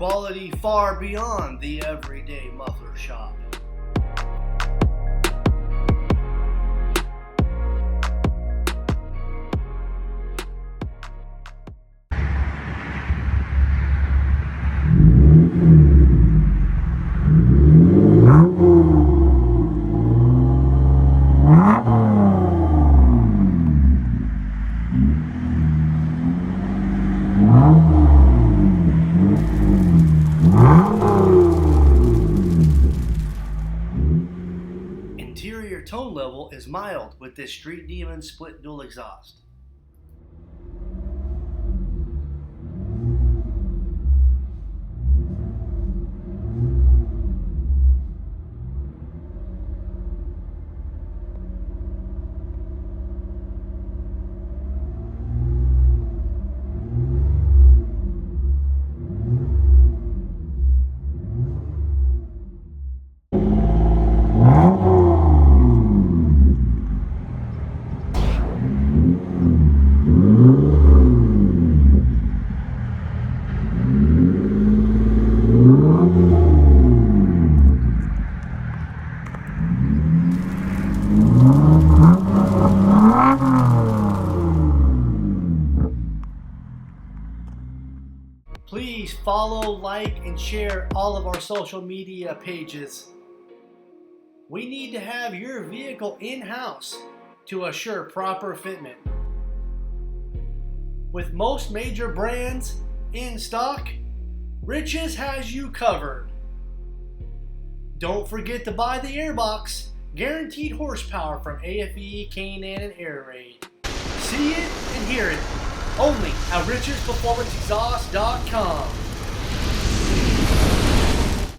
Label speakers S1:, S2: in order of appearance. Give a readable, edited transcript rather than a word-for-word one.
S1: Quality far beyond the everyday muffler shop. Interior tone level is mild with this Street Demon split dual exhaust. Please follow, like, and share all of our social media pages. We need to have your vehicle in-house to assure proper fitment. With most major brands in stock, Riches has you covered. Don't forget to buy the airbox, guaranteed horsepower from AFE, K&N, and Air Raid. See it and hear it only at richesperformanceexhaust.com.